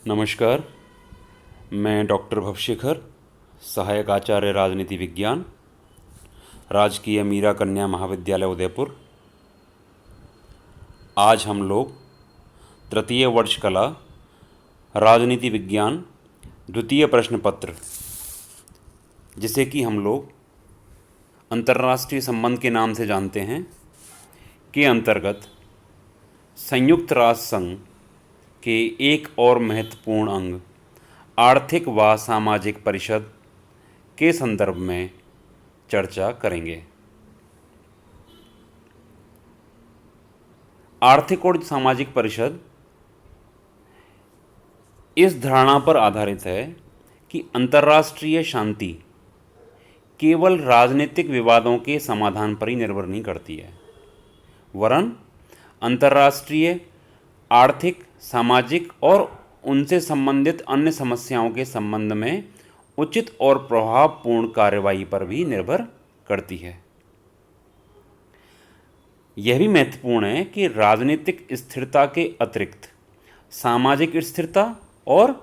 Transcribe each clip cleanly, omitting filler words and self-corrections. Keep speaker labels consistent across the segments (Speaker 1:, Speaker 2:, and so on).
Speaker 1: नमस्कार। मैं डॉक्टर भवशेखर, सहायक आचार्य राजनीति विज्ञान, राजकीय मीरा कन्या महाविद्यालय उदयपुर। आज हम लोग तृतीय वर्ष कला राजनीति विज्ञान द्वितीय प्रश्न पत्र, जिसे कि हम लोग अंतर्राष्ट्रीय संबंध के नाम से जानते हैं, के अंतर्गत संयुक्त राष्ट्र संघ के एक और महत्वपूर्ण अंग आर्थिक व सामाजिक परिषद के संदर्भ में चर्चा करेंगे। आर्थिक और सामाजिक परिषद इस धारणा पर आधारित है कि अंतर्राष्ट्रीय शांति केवल राजनीतिक विवादों के समाधान पर ही निर्भर नहीं करती है, वरन अंतर्राष्ट्रीय आर्थिक, सामाजिक और उनसे संबंधित अन्य समस्याओं के संबंध में उचित और प्रभावपूर्ण कार्यवाही पर भी निर्भर करती है। यह भी महत्वपूर्ण है कि राजनीतिक स्थिरता के अतिरिक्त सामाजिक स्थिरता और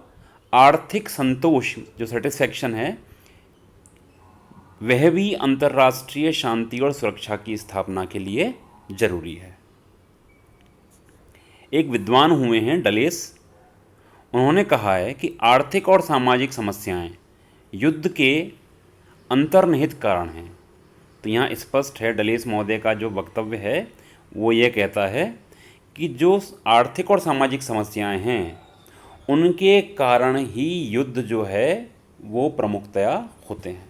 Speaker 1: आर्थिक संतोष, जो सेटिस्फैक्शन है, वह भी अंतर्राष्ट्रीय शांति और सुरक्षा की स्थापना के लिए जरूरी है। एक विद्वान हुए हैं डलेस, उन्होंने कहा है कि आर्थिक और सामाजिक समस्याएं युद्ध के अंतर्निहित कारण हैं। तो यहाँ स्पष्ट है, डलेस महोदय का जो वक्तव्य है वो ये कहता है कि जो आर्थिक और सामाजिक समस्याएं हैं उनके कारण ही युद्ध जो है वो प्रमुखतया होते हैं।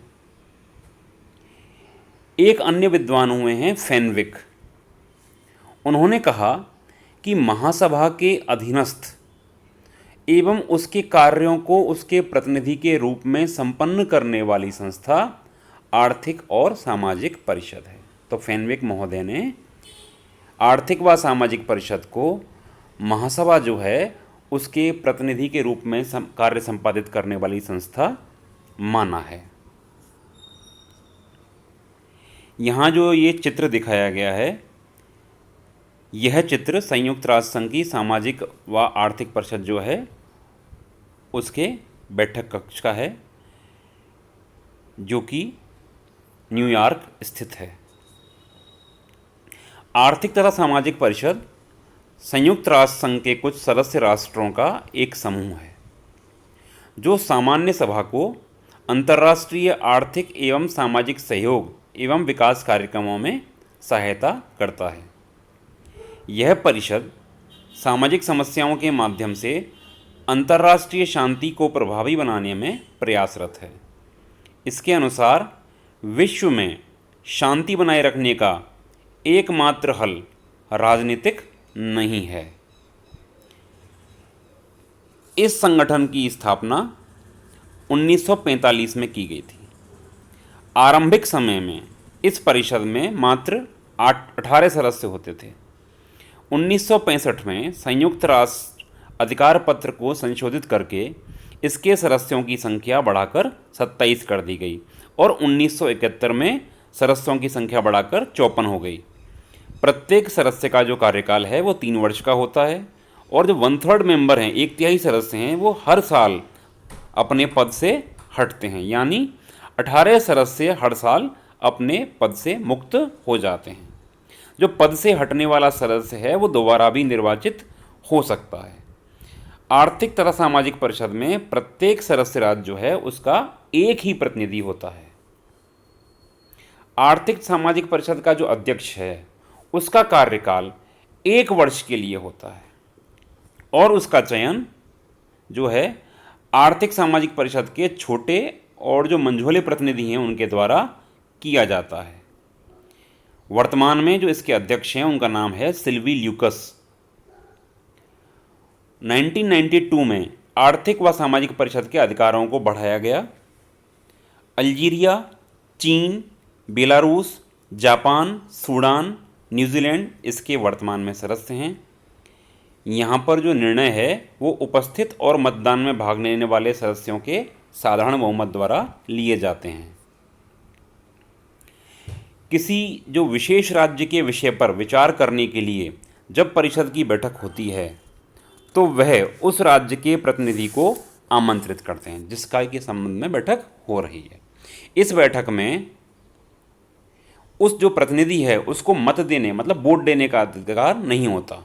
Speaker 1: एक अन्य विद्वान हुए हैं फेनविक, उन्होंने कहा कि महासभा के अधीनस्थ एवं उसके कार्यों को उसके प्रतिनिधि के रूप में संपन्न करने वाली संस्था आर्थिक और सामाजिक परिषद है। तो फेनविक महोदय ने आर्थिक व सामाजिक परिषद को महासभा जो है उसके प्रतिनिधि के रूप में कार्य संपादित करने वाली संस्था माना है। यहाँ जो ये चित्र दिखाया गया है, यह चित्र संयुक्त राष्ट्र संघ की सामाजिक व आर्थिक परिषद जो है उसके बैठक कक्ष का है, जो कि न्यूयॉर्क स्थित है। आर्थिक तथा सामाजिक परिषद संयुक्त राष्ट्र संघ के कुछ सदस्य राष्ट्रों का एक समूह है, जो सामान्य सभा को अंतर्राष्ट्रीय आर्थिक एवं सामाजिक सहयोग एवं विकास कार्यक्रमों में सहायता करता है। यह परिषद सामाजिक समस्याओं के माध्यम से अंतर्राष्ट्रीय शांति को प्रभावी बनाने में प्रयासरत है। इसके अनुसार विश्व में शांति बनाए रखने का एकमात्र हल राजनीतिक नहीं है। इस संगठन की स्थापना 1945 में की गई थी। आरंभिक समय में इस परिषद में मात्र 18 सदस्य होते थे। 1965 में संयुक्त राष्ट्र अधिकार पत्र को संशोधित करके इसके सदस्यों की संख्या बढ़ाकर 27 कर दी गई और 1971 में सदस्यों की संख्या बढ़ाकर 54 हो गई। प्रत्येक सदस्य का जो कार्यकाल है वो 3 वर्ष का होता है और जो 1/3 मेंबर हैं, 1/3 सदस्य हैं, वो हर साल अपने पद से हटते हैं, यानी 18 सदस्य हर साल अपने पद से मुक्त हो जाते हैं। जो पद से हटने वाला सदस्य है वो दोबारा भी निर्वाचित हो सकता है। आर्थिक तथा सामाजिक परिषद में प्रत्येक सदस्य राज्य जो है उसका एक ही प्रतिनिधि होता है। आर्थिक सामाजिक परिषद का जो अध्यक्ष है उसका कार्यकाल 1 वर्ष के लिए होता है और उसका चयन जो है आर्थिक सामाजिक परिषद के छोटे और जो मंझोले प्रतिनिधि हैं उनके द्वारा किया जाता है। वर्तमान में जो इसके अध्यक्ष हैं उनका नाम है सिल्वी ल्यूकस। 1992 में आर्थिक व सामाजिक परिषद के अधिकारों को बढ़ाया गया। अल्जीरिया, चीन, बेलारूस, जापान, सूडान, न्यूजीलैंड इसके वर्तमान में सदस्य हैं। यहाँ पर जो निर्णय है वो उपस्थित और मतदान में भाग लेने वाले सदस्यों के साधारण बहुमत द्वारा लिए जाते हैं। किसी जो विशेष राज्य के विषय पर विचार करने के लिए जब परिषद की बैठक होती है तो वह उस राज्य के प्रतिनिधि को आमंत्रित करते हैं जिसका के संबंध में बैठक हो रही है। इस बैठक में उस जो प्रतिनिधि है उसको मत देने मतलब वोट देने का अधिकार नहीं होता।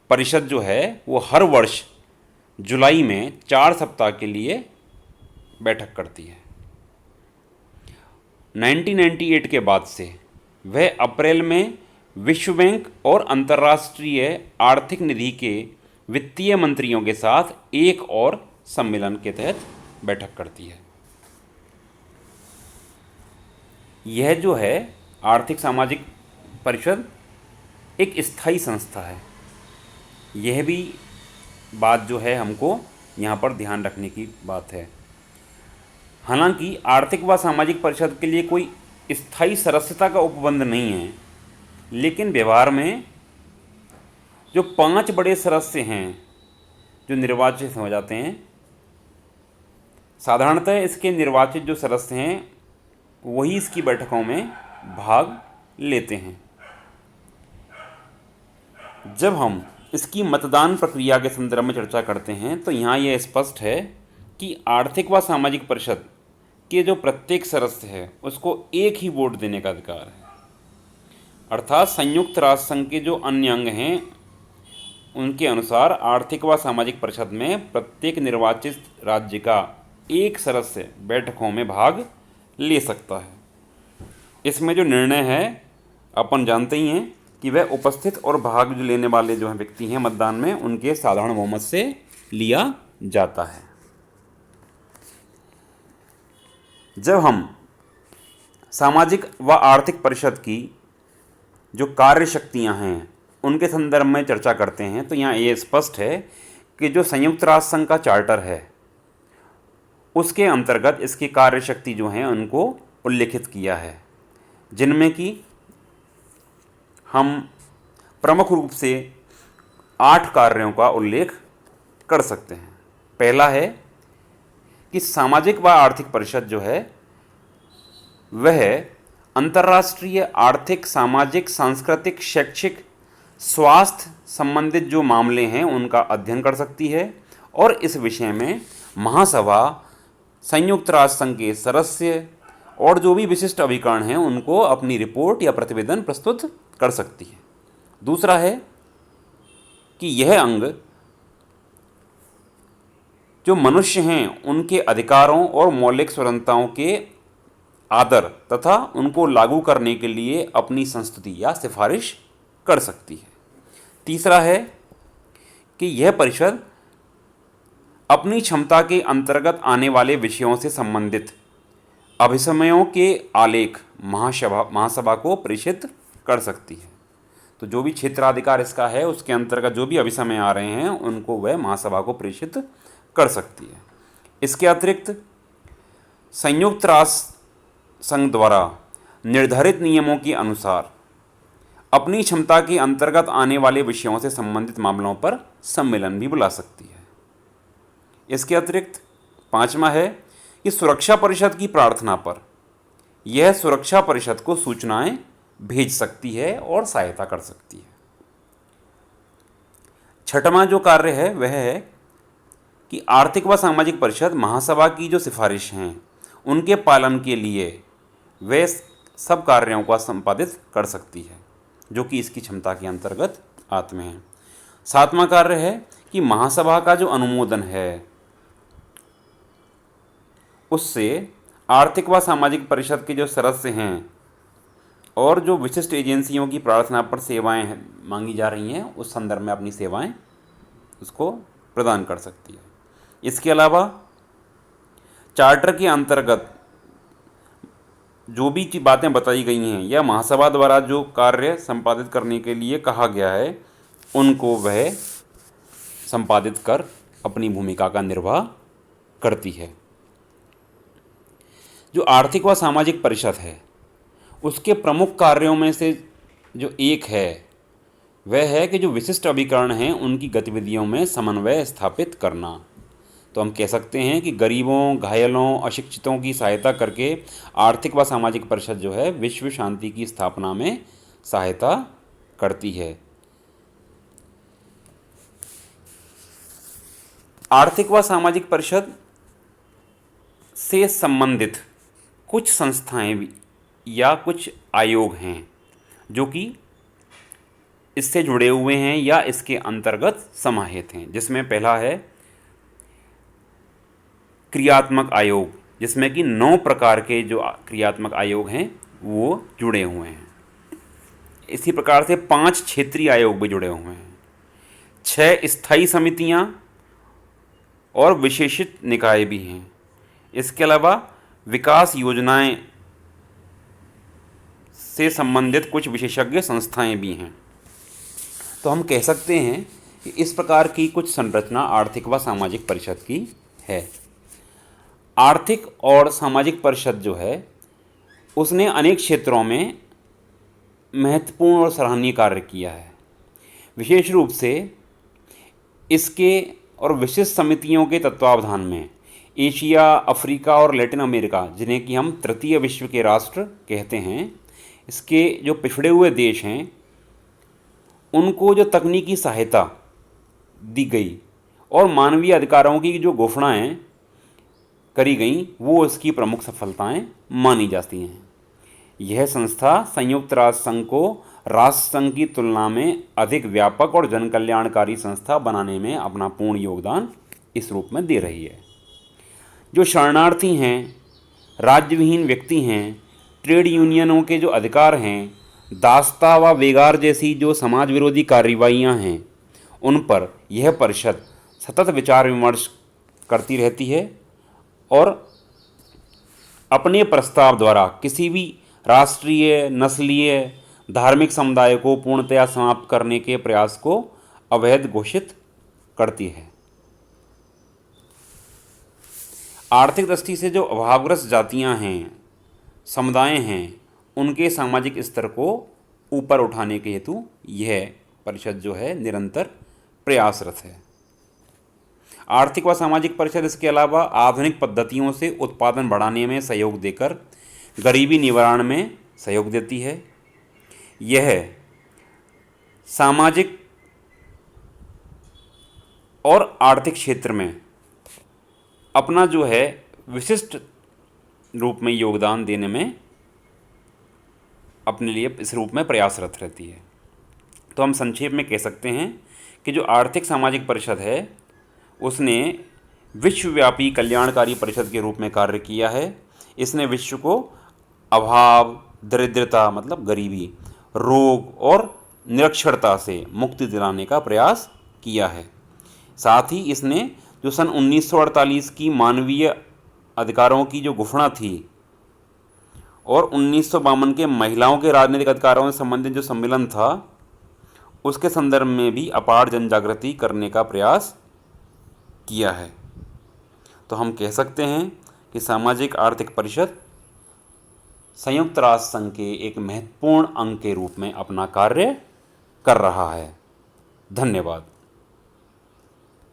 Speaker 1: परिषद जो है वो हर वर्ष जुलाई में 4 सप्ताह के लिए बैठक करती है। 1998 के बाद से वह अप्रैल में विश्व बैंक और अंतर्राष्ट्रीय आर्थिक निधि के वित्तीय मंत्रियों के साथ एक और सम्मेलन के तहत बैठक करती है। यह जो है आर्थिक सामाजिक परिषद एक स्थायी संस्था है। यह भी बात जो है हमको यहाँ पर ध्यान रखने की बात है। हालांकि आर्थिक व सामाजिक परिषद के लिए कोई स्थायी सदस्यता का उपबंध नहीं है, लेकिन व्यवहार में जो 5 बड़े सदस्य हैं जो निर्वाचित हो जाते हैं, साधारणतः इसके निर्वाचित जो सदस्य हैं वही इसकी बैठकों में भाग लेते हैं। जब हम इसकी मतदान प्रक्रिया के संदर्भ में चर्चा करते हैं तो यहाँ यह स्पष्ट है कि आर्थिक व सामाजिक परिषद के जो प्रत्येक सदस्य है उसको एक ही वोट देने का अधिकार है। अर्थात संयुक्त राष्ट्र संघ के जो अन्य अंग हैं उनके अनुसार आर्थिक व सामाजिक परिषद में प्रत्येक निर्वाचित राज्य का एक सदस्य बैठकों में भाग ले सकता है। इसमें जो निर्णय है अपन जानते ही हैं कि वह उपस्थित और भाग जो लेने वाले जो व्यक्ति हैं मतदान में उनके साधारण बहुमत से लिया जाता है। जब हम सामाजिक व आर्थिक परिषद की जो कार्य शक्तियाँ हैं उनके संदर्भ में चर्चा करते हैं तो यहाँ ये स्पष्ट है कि जो संयुक्त राष्ट्र संघ का चार्टर है उसके अंतर्गत इसकी कार्य शक्ति जो हैं उनको उल्लेखित किया है, जिनमें कि हम प्रमुख रूप से 8 कार्यों का उल्लेख कर सकते हैं। पहला है कि सामाजिक व आर्थिक परिषद जो है वह अंतर्राष्ट्रीय आर्थिक, सामाजिक, सांस्कृतिक, शैक्षिक, स्वास्थ्य संबंधित जो मामले हैं उनका अध्ययन कर सकती है और इस विषय में महासभा, संयुक्त राष्ट्र संघ के सदस्य और जो भी विशिष्ट अभिकरण हैं उनको अपनी रिपोर्ट या प्रतिवेदन प्रस्तुत कर सकती है। दूसरा है कि यह अंग जो मनुष्य हैं उनके अधिकारों और मौलिक स्वतंत्रताओं के आदर तथा उनको लागू करने के लिए अपनी संस्तुति या सिफारिश कर सकती है। तीसरा है कि यह परिषद अपनी क्षमता के अंतर्गत आने वाले विषयों से संबंधित अभिसमयों के आलेख महासभा को प्रेषित कर सकती है। तो जो भी क्षेत्राधिकार इसका है उसके अंतर्गत जो भी अभिसमय आ रहे हैं उनको वह महासभा को प्रेषित कर सकती है। इसके अतिरिक्त संयुक्त राष्ट्र संघ द्वारा निर्धारित नियमों के अनुसार अपनी क्षमता के अंतर्गत आने वाले विषयों से संबंधित मामलों पर सम्मेलन भी बुला सकती है। इसके अतिरिक्त 5वां है कि सुरक्षा परिषद की प्रार्थना पर यह सुरक्षा परिषद को सूचनाएं भेज सकती है और सहायता कर सकती है। 6वां जो कार्य है वह है कि आर्थिक व सामाजिक परिषद महासभा की जो सिफारिश हैं उनके पालन के लिए वे सब कार्यों का संपादित कर सकती है जो कि इसकी क्षमता के अंतर्गत आते हैं। 7वां कार्य है कि महासभा का जो अनुमोदन है उससे आर्थिक व सामाजिक परिषद के जो सदस्य हैं और जो विशिष्ट एजेंसियों की प्रार्थना पर सेवाएं मांगी जा रही हैं उस संदर्भ में अपनी सेवाएं उसको प्रदान कर सकती है। इसके अलावा चार्टर के अंतर्गत जो भी बातें बताई गई हैं या महासभा द्वारा जो कार्य संपादित करने के लिए कहा गया है उनको वह संपादित कर अपनी भूमिका का निर्वाह करती है। जो आर्थिक व सामाजिक परिषद है उसके प्रमुख कार्यों में से जो एक है वह है कि जो विशिष्ट अभिकरण हैं उनकी गतिविधियों में समन्वय स्थापित करना। तो हम कह सकते हैं कि गरीबों, घायलों, अशिक्षितों की सहायता करके आर्थिक व सामाजिक परिषद जो है विश्व शांति की स्थापना में सहायता करती है। आर्थिक व सामाजिक परिषद से संबंधित कुछ संस्थाएं या कुछ आयोग हैं जो कि इससे जुड़े हुए हैं या इसके अंतर्गत समाहित हैं, जिसमें पहला है क्रियात्मक आयोग, जिसमें कि 9 प्रकार के जो क्रियात्मक आयोग हैं वो जुड़े हुए हैं। इसी प्रकार से 5 क्षेत्रीय आयोग भी जुड़े हुए हैं, 6 स्थायी समितियां और विशेषित निकाय भी हैं। इसके अलावा विकास योजनाएं से संबंधित कुछ विशेषज्ञ संस्थाएं भी हैं। तो हम कह सकते हैं कि इस प्रकार की कुछ संरचना आर्थिक व सामाजिक परिषद की है। आर्थिक और सामाजिक परिषद जो है उसने अनेक क्षेत्रों में महत्वपूर्ण और सराहनीय कार्य किया है। विशेष रूप से इसके और विशिष्ट समितियों के तत्वावधान में एशिया, अफ्रीका और लैटिन अमेरिका, जिन्हें कि हम तृतीय विश्व के राष्ट्र कहते हैं, इसके जो पिछड़े हुए देश हैं उनको जो तकनीकी सहायता दी गई और मानवीय अधिकारों की जो घोषणाएं करी गई वो इसकी प्रमुख सफलताएं मानी जाती हैं। यह संस्था संयुक्त राष्ट्र संघ को राष्ट्र संघ की तुलना में अधिक व्यापक और जनकल्याणकारी संस्था बनाने में अपना पूर्ण योगदान इस रूप में दे रही है। जो शरणार्थी हैं, राज्यविहीन व्यक्ति हैं, ट्रेड यूनियनों के जो अधिकार हैं, दासता व बेगार जैसी जो समाज विरोधी कार्रवाइयाँ हैं, उन पर यह परिषद सतत विचार विमर्श करती रहती है और अपने प्रस्ताव द्वारा किसी भी राष्ट्रीय, नस्लीय, धार्मिक समुदाय को पूर्णतया समाप्त करने के प्रयास को अवैध घोषित करती है। आर्थिक दृष्टि से जो अभावग्रस्त जातियां हैं, समुदाय हैं, उनके सामाजिक स्तर को ऊपर उठाने के हेतु यह परिषद जो है निरंतर प्रयासरत है। आर्थिक व सामाजिक परिषद इसके अलावा आधुनिक पद्धतियों से उत्पादन बढ़ाने में सहयोग देकर गरीबी निवारण में सहयोग देती है। यह सामाजिक और आर्थिक क्षेत्र में अपना जो है विशिष्ट रूप में योगदान देने में अपने लिए इस रूप में प्रयासरत रहती है। तो हम संक्षेप में कह सकते हैं कि जो आर्थिक सामाजिक परिषद है उसने विश्वव्यापी कल्याणकारी परिषद के रूप में कार्य किया है। इसने विश्व को अभाव, दरिद्रता मतलब गरीबी, रोग और निरक्षरता से मुक्ति दिलाने का प्रयास किया है। साथ ही इसने जो सन 1948 की मानवीय अधिकारों की जो घोषणा थी और 1952 के महिलाओं के राजनीतिक अधिकारों से संबंधित जो सम्मेलन था उसके संदर्भ में भी अपार जन जागृति करने का प्रयास किया है। तो हम कह सकते हैं कि सामाजिक आर्थिक परिषद संयुक्त राष्ट्र संघ के एक महत्वपूर्ण अंग के रूप में अपना कार्य कर रहा है। धन्यवाद।